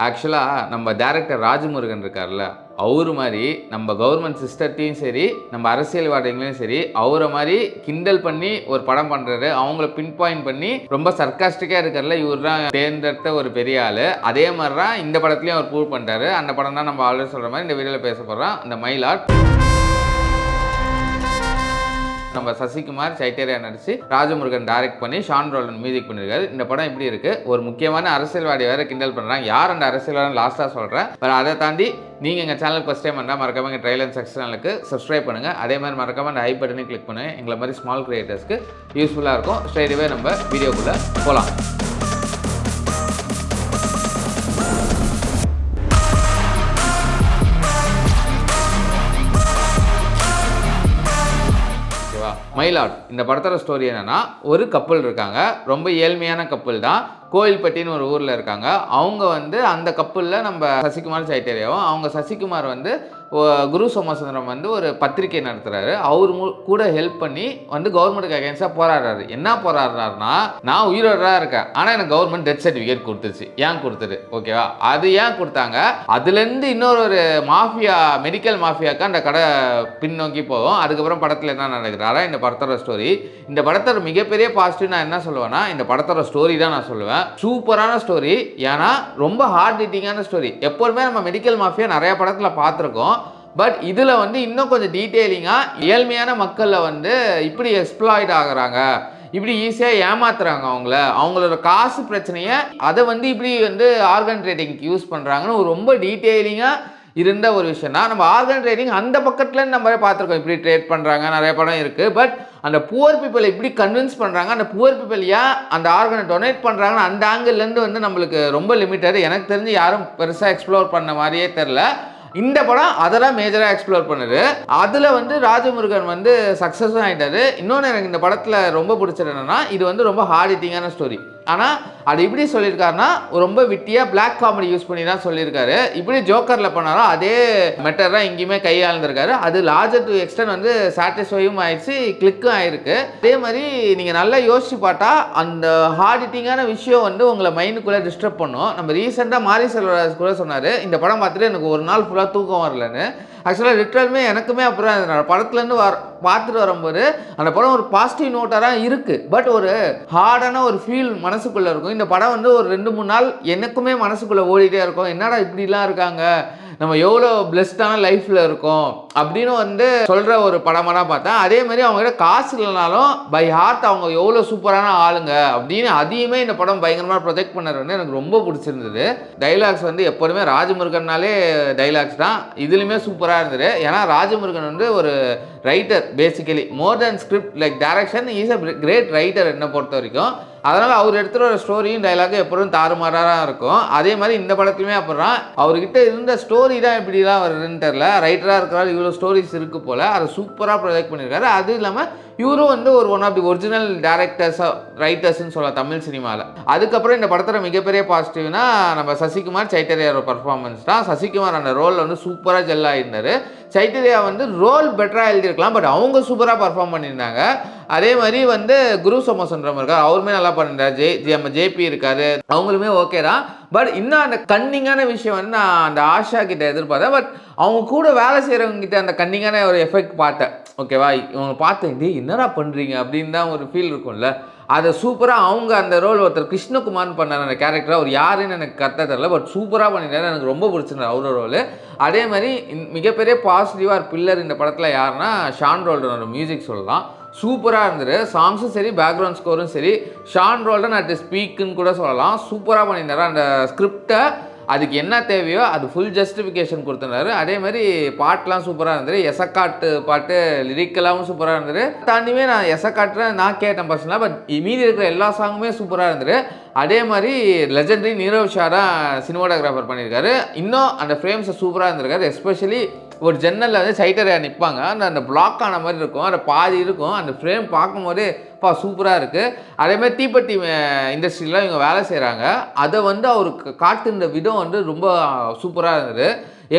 ஆக்சுவலாக நம்ம டேரக்டர் ராஜமுருகன் இருக்கார்ல, அவரு மாதிரி நம்ம கவர்மெண்ட் சிஸ்டத்தையும் சரி, நம்ம அரசியல்வாதிகளையும் சரி, அவரை மாதிரி கிண்டல் பண்ணி ஒரு படம் பண்ணுறாரு. அவங்கள பின் பாயிண்ட் பண்ணி ரொம்ப சர்க்காஸ்டிக்காக இருக்கார்ல, இவர் தான் தேர்ந்தெடுத்த ஒரு பெரிய ஆள். அதே மாதிரி தான் இந்த படத்துலையும் அவர் ப்ரூவ் பண்ணிட்டாரு. அந்த படம் தான் நம்ம ஆல்ரெடி சொல்கிற மாதிரி இந்த வீடியோவில் பேச போகிறோம், அந்த மயிலாட். நம்ம சசிகுமார் சைட்டேரியா நடிச்சு ராஜமுருகன் டைரக்ட் பண்ணி ஷான் ரோல்டன் மியூசிக் பண்ணியிருக்காரு. இந்த படம் எப்படி இருக்கு? ஒரு முக்கியமான அரசியல்வாதி வேற கிண்டல் பண்றாங்க. யார் அந்த அரசியல்வாதி லாஸ்டா சொல்றேன். அதை தாண்டி நீங்க எங்க சேனலுக்கு ஃபர்ஸ்ட் டைம் வந்தா மறக்காம எங்க ட்ரைலர் செக்ஷனுக்கு சப்ஸ்கிரைப் பண்ணுங்க. அதே மாதிரி மறக்காம அந்த ஐ பட்டனை கிளிக் பண்ணுங்க. எங்களை மாதிரி ஸ்மால் கிரியேட்டர்ஸ்க்கு யூஸ்ஃபுல்லா இருக்கும். ஸ்ட்ரைட்வே நம்ம வீடியோக்குள்ள போலாம். மயிலாட் இந்த படத்தோட ஸ்டோரி என்னன்னா, ஒரு கப்பல் இருக்காங்க. ரொம்ப ஏழ்மையான கப்பல் தான். கோயில்பட்டின்னு ஒரு ஊரில் இருக்காங்க. அவங்க அந்த கப்பலில் நம்ம சசிகுமார் சைட்டேரியாவும், அவங்க சசிகுமார் குரு சோமசுந்தரம் ஒரு பத்திரிகை நடத்துகிறாரு. அவர் கூட ஹெல்ப் பண்ணி கவர்மெண்ட்டுக்கு அகேன்ஸ்டாக போராடுறாரு. என்ன போராடுறாருன்னா, நான் உயிரோட இருக்கேன், ஆனால் எனக்கு கவர்மெண்ட் டெத் சர்டிஃபிகேட் கொடுத்துருச்சு. ஏன் கொடுத்துரு? ஓகேவா? அது ஏன் கொடுத்தாங்க? அதுலேருந்து இன்னொரு மாஃபியா, மெடிக்கல் மாஃபியாவுக்கு அந்த கடை பின்னோக்கி போகும். அதுக்கப்புறம் படத்தில் என்ன நடக்குறாரா இந்த படத்தோட ஸ்டோரி. இந்த படத்தோட மிகப்பெரிய பாசிட்டிவ் நான் என்ன சொல்லுவேன்னா, இந்த படத்தோட ஸ்டோரி தான் நான் சொல்லுவேன். சூப்பரான ஸ்டோரி. ஏன்னா ரொம்ப ஹார்ட் ஹிட்டிங்கான ஸ்டோரி. எப்போதுமே நம்ம மெடிக்கல் மாஃபியா நிறைய படத்தில் பார்த்துருக்கோம். பட் இதில் இன்னும் கொஞ்சம் டீட்டெயிலிங்காக ஏழ்மையான மக்களில் இப்படி எக்ஸ்ப்ளாய்ட் ஆகுறாங்க, இப்படி ஈஸியாக ஏமாத்துறாங்க அவங்களோட காசு பிரச்சனையை அதை இப்படி ஆர்கன் ட்ரேடிங்க்கு யூஸ் பண்ணுறாங்கன்னு ஒரு ரொம்ப டீட்டெயிலிங்காக இருந்த ஒரு விஷயம் தான். நம்ம ஆர்கன் ட்ரேடிங் அந்த பக்கத்துலேருந்து நம்ம பார்த்துருக்கோம், இப்படி ட்ரேட் பண்ணுறாங்க, நிறைய படம் இருக்குது. பட் அந்த புவர் பீப்புளை இப்படி கன்வின்ஸ் பண்ணுறாங்க, அந்த புவர் பீப்புள் ஏன் அந்த ஆர்கனை டொனேட் பண்ணுறாங்கன்னு அந்த ஆங்கிள்லேருந்து நம்மளுக்கு ரொம்ப லிமிட்டட். எனக்கு தெரிஞ்சு யாரும் பெருசாக எக்ஸ்ப்ளோர் பண்ண மாதிரியே தெரில. இந்த படம் அதெல்லாம் மேஜராக எக்ஸ்ப்ளோர் பண்ணுது. அதில் ராஜமுருகன் சக்ஸஸும் ஆகிட்டாரு. இன்னொன்று எனக்கு இந்த படத்தில் ரொம்ப பிடிச்சது என்னென்னா, இது ரொம்ப ஹார்ட் ஹிட்டிங்கான ஸ்டோரி. ஆனால் அது இப்படி சொல்லியிருக்காருன்னா, ரொம்ப விட்டியாக பிளாக் காமெடி யூஸ் பண்ணி தான் சொல்லியிருக்காரு. இப்படி ஜோக்கரில் பண்ணாலும் அதே மெட்டர் தான் இங்கேயுமே கையாளுந்திருக்காரு. அது லார்ஜர் டு எக்ஸ்டென்ட் சாட்டிஸ்ஃபையும் ஆயிடுச்சு, கிளிக்கும் ஆயிருக்கு. அதே மாதிரி நீங்கள் நல்லா யோசிச்சு பார்த்தா அந்த ஹார்ட் ஹிட்டிங்கான விஷயம் உங்களை மைண்டுக்குள்ளே டிஸ்டர்ப் பண்ணும். நம்ம ரீசெண்டாக மாரி செல்வராஜ் கூட சொன்னார், இந்த படம் பார்த்துட்டு எனக்கு ஒரு நாள் ஃபுல்லாக தூக்கம் வரலன்னு. ஆக்சுவலாக லிட்ரலுமே எனக்குமே அப்புறம் படத்துலேருந்து பார்த்துட்டு வரும்போது அந்த படம் ஒரு பாசிட்டிவ் நோட்டாக தான் இருக்குது. பட் ஒரு ஹார்டான ஒரு ஃபீல் மனசுக்குள்ளே இருக்கும். இந்த படம் ஒரு 2-3 நாள் எனக்குமே மனசுக்குள்ளே ஓடிட்டே இருக்கும். என்னடா இப்படிலாம் இருக்காங்க, நம்ம எவ்வளோ பிளெஸ்டான லைஃப்பில் இருக்கோம் அப்படின்னு சொல்கிற ஒரு படமாக தான் பார்த்தேன். அதே மாதிரி அவங்ககிட்ட காசு இல்லைனாலும் பை ஹார்ட் அவங்க எவ்வளோ சூப்பரான ஆளுங்க அப்படின்னு அதையுமே இந்த படம் பயங்கரமாக ப்ரொஜெக்ட் பண்ணது எனக்கு ரொம்ப பிடிச்சிருந்தது. டைலாக்ஸ் எப்போதுமே ராஜமுருகன்னாலே டைலாக்ஸ் தான். இதுலையுமே சூப்பராக இருந்தது. ஏன்னா ராஜமுருகன் ஒரு writer, basically more than script like direction is a great writer என்னை பொறுத்த வரைக்கும். அதனால் அவர் எடுத்துகிற ஒரு ஸ்டோரியும் டைலாகும் எப்போதும் தாறுமாறாக இருக்கும். அதே மாதிரி இந்த படத்துலையுமே அப்புறம் அவர்கிட்ட இருந்த ஸ்டோரி தான் இப்படிலாம் வருதுன்னு தெரில. ரைட்டராக இருக்கிறார், இவ்வளோ ஸ்டோரிஸ் இருக்குது போல், அதை சூப்பராக ப்ரொஜெக்ட் பண்ணியிருக்காரு. அது இல்லாமல் இவரும் ஒரு one of the original directors ரைட்டர்ஸ்ன்னு சொல்லலாம் தமிழ் சினிமாவில். அதுக்கப்புறம் இந்த படத்தில் மிகப்பெரிய பாசிட்டிவ்னா நம்ம சசிகுமார் சைட்டேரியாவோட பர்ஃபார்மன்ஸ் தான். சசிகுமார் அந்த ரோலில் சூப்பராக ஜெல் ஆகியிருந்தார். சைட்டேரியா ரோல் பெட்டராக எழுதியிருக்கலாம், பட் அவங்க சூப்பராக பர்ஃபார்ம் பண்ணியிருந்தாங்க. அதே மாதிரி குரு சோமசுந்தரம் இருக்கார், அவருமே நல்லா பண்ணிருந்தார். நம்ம ஜேபி இருக்காரு, அவங்களுமே ஓகே தான். பட் இன்னும் அந்த கன்னிங்கான விஷயம் நான் அந்த ஆஷா கிட்ட எதிர்பார்த்தேன். பட் அவங்க கூட வேலை செய்கிறவங்க கிட்ட அந்த கன்னிங்கான ஒரு எஃபெக்ட் பார்த்தேன். ஓகேவா? இவங்க பார்த்தேன், என்னடா பண்ணுறீங்க அப்படின்னு தான் ஒரு ஃபீல் இருக்கும்ல. அதை சூப்பராக அவங்க அந்த ரோல் ஒருத்தர் கிருஷ்ணகுமார்னு பண்ணார் அந்த கேரக்டர். அவர் யாருன்னு எனக்கு கரெக்டாக தெரியல, பட் சூப்பராக பண்ணிட்டாரு. எனக்கு ரொம்ப பிடிச்சிருந்தார் அவரோட ரோல். அதே மாதிரி மிகப்பெரிய பாசிட்டிவாக பில்லர் இந்த படத்தில் யாருன்னா ஷான் ரோல்டனோட மியூசிக் சொல்லலாம். சூப்பராக இருந்தது. சாங்ஸும் சரி, பேக்ரவுண்ட் ஸ்கோரும் சரி. ஷான் ரோல்டன் அட் ஸ்பீக்குன்னு கூட சொல்லலாம். சூப்பராக பண்ணியிருந்தாரு. அந்த ஸ்கிரிப்டை அதுக்கு என்ன தேவையோ அது ஃபுல் ஜஸ்டிஃபிகேஷன் கொடுத்துருந்தாரு. அதே மாதிரி பாட்டெலாம் சூப்பராக இருந்தது. எசக்காட்டு பாட்டு லிரிக்கலாகவும் சூப்பராக இருந்தது. தாண்டியுமே நான் எசக்காட்டு நான் கேட்டேன் பர்சனலாக. பட் மீதி இருக்கிற எல்லா சாங்குமே சூப்பராக இருந்தது. அதே மாதிரி லெஜெண்டரி நீரவ் ஷா தான் சினிமாட்டோகிராஃபர் பண்ணியிருக்காரு. இன்னும் அந்த ஃப்ரேம்ஸை சூப்பராக இருந்திருக்காரு. எஸ்பெஷலி ஒரு ஜன்னலில் சைட்டேரியா நிற்பாங்க, அந்த பிளாக் ஆன மாதிரி இருக்கும், அந்த பாதி இருக்கும். அந்த ஃப்ரேம் பார்க்கும்போதே சூப்பராக இருக்குது. அதேமாதிரி தீப்பெட்டி இண்டஸ்ட்ரியில் இவங்க வேலை செய்கிறாங்க. அதை அவருக்கு காட்டுன்ற விதம் ரொம்ப சூப்பராக இருந்தது.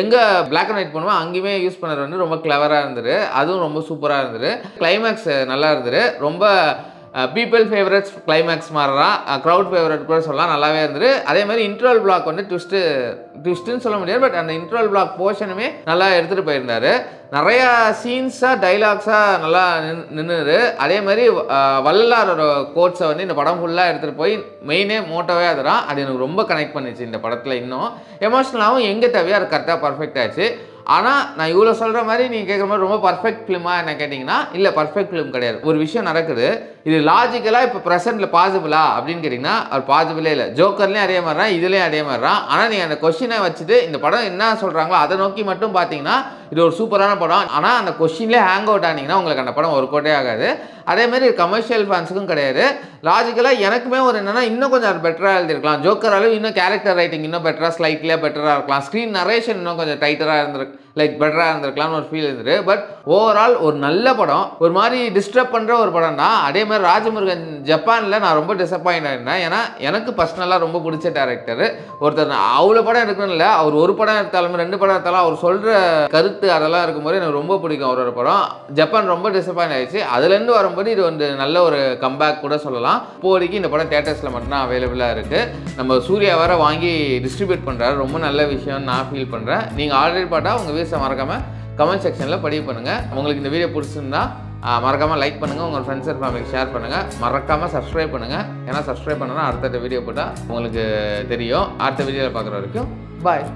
எங்கே பிளாக் அண்ட் ஒயிட் பண்ணுவோம் அங்கேயுமே யூஸ் பண்ணுறது ரொம்ப கிளவராக இருந்தது. அதுவும் ரொம்ப சூப்பராக இருந்தது. கிளைமேக்ஸ் நல்லா இருந்தது. ரொம்ப பீப்புள் ஃபேவரட்ஸ் கிளைமேக்ஸ் மாதிரிலாம் க்ரௌட் ஃபேவரட் கூட சொல்லலாம், நல்லாவே இருந்தது. அதே மாதிரி இன்ட்ரோல் பிளாக் வந்து ட்விஸ்ட்டுன்னு சொல்ல முடியாது, பட் அந்த இன்ட்ரோல் பிளாக் போர்ஷனுமே நல்லா எடுத்துகிட்டு போயிருந்தார். நிறையா சீன்ஸாக டைலாக்ஸாக நல்லா நின்றுது. அதே மாதிரி வள்ளலாரோட கோட்ஸை வந்து இந்த படம் ஃபுல்லாக எடுத்துகிட்டு போய் மெயினே மோட்டோவே அதுதான். அது எனக்கு ரொம்ப கனெக்ட் பண்ணிச்சு இந்த படத்தில். இன்னும் எமோஷ்னலாகவும் எங்கே தேவையோ அது கரெக்டாக பர்ஃபெக்ட் ஆச்சு. ஆனால் நான் இவ்வளோ சொல்கிற மாதிரி நீங்கள் கேட்குற மாதிரி ரொம்ப பர்ஃபெக்ட் ஃபிலிமாக என்ன கேட்டிங்கன்னா, இல்லை பர்ஃபெக்ட் ஃபிலிம் கிடையாது. ஒரு விஷயம் நடக்குது, இது லாஜிக்கலாக இப்போ ப்ரெசென்ட்டில் பாசிபிளா அப்படின்னு கேட்டிங்கன்னா அது பாசிபிளே இல்லை. ஜோக்கர்லேயும் அதே மாதிரி தான், இதுலேயும் அதே மாதிரி தான். ஆனால் நீங்கள் அந்த கொஷினை வச்சுட்டு இந்த படம் என்ன சொல்கிறாங்களோ அதை நோக்கி மட்டும் பார்த்தீங்கன்னா இது ஒரு சூப்பரான படம். ஆனால் அந்த கொஷின்லேயே ஹேங் அவுட் ஆனீங்கன்னா உங்களுக்கு அந்த படம் ஒரு கோட்டே ஆகாது. அதேமாதிரி கமர்ஷியல் ஃபேன்ஸுக்கும் கிடையாது. லாஜிக்கலாக எனக்குமே ஒரு என்னென்னா இன்னும் கொஞ்சம் பெட்டராக எழுதிருக்கலாம். ஜோக்கர் அளவு இன்னும் கேரக்டர் ரைட்டிங் இன்னும் பெட்டராக ஸ்லைட்லியாக பெட்டராக இருக்கலாம். ஸ்க்ரீன் நரேஷன் இன்னும் கொஞ்சம் டைட்டராக இருந்திருக்கு, லைக் பெட்டராக இருந்திருக்கலாம்னு ஒரு ஃபீல் இருந்தது. பட் ஓவரால் ஒரு நல்ல படம், ஒரு மாதிரி டிஸ்டர்ப் பண்ணுற ஒரு படம் தான். அதே மாதிரி ராஜமுருகன் ஜப்பானில் நான் ரொம்ப டிசப்பாயிண்ட் ஆகிருந்தேன். ஏன்னா எனக்கு பர்சனலாக ரொம்ப பிடிச்ச டேரக்டர் ஒருத்தர். அவ்வளோ படம் எடுக்கணும் இல்லை, அவர் ஒரு படம் எடுத்தாலும் 2 படம் எடுத்தாலும் அவர் சொல்கிற கருத்து அதெல்லாம் இருக்கும்போது எனக்கு ரொம்ப பிடிக்கும் அவரோட படம். ஜப்பான் ரொம்ப டிசப்பாயிண்ட் ஆகிடுச்சு. அதுலேருந்து வரும்போது இது வந்து நல்ல ஒரு கம்பேக் கூட சொல்லலாம். இப்போதைக்கு இந்த படம் தியேட்டர்ஸில் மட்டும்தான் அவைலபிளாக இருக்குது. நம்ம சூர்யா வேறு வாங்கி டிஸ்ட்ரிபியூட் பண்ணுறாரு, ரொம்ப நல்ல விஷயம்னு நான் ஃபீல் பண்ணுறேன். நீங்கள் ஆல்ரெடி பார்த்தா உங்கள் வீஸை மறக்காமல் கமெண்ட் செக்ஷனில் பதிவு பண்ணுங்கள். உங்களுக்கு இந்த வீடியோ பிடிச்சிருந்தா மறக்காமல் லைக் பண்ணுங்கள், உங்கள் ஃப்ரெண்ட்ஸ் அண்ட் ஃபேமிலிக்கு ஷேர் பண்ணுங்கள். மறக்காமல் சப்ஸ்கிரைப் பண்ணுங்கள். ஏன்னா சப்ஸ்கிரைப் பண்ணனா அடுத்த வீடியோ போட்டால் உங்களுக்கு தெரியும். அடுத்த வீடியோவில் பார்க்குற வரைக்கும் பாய்.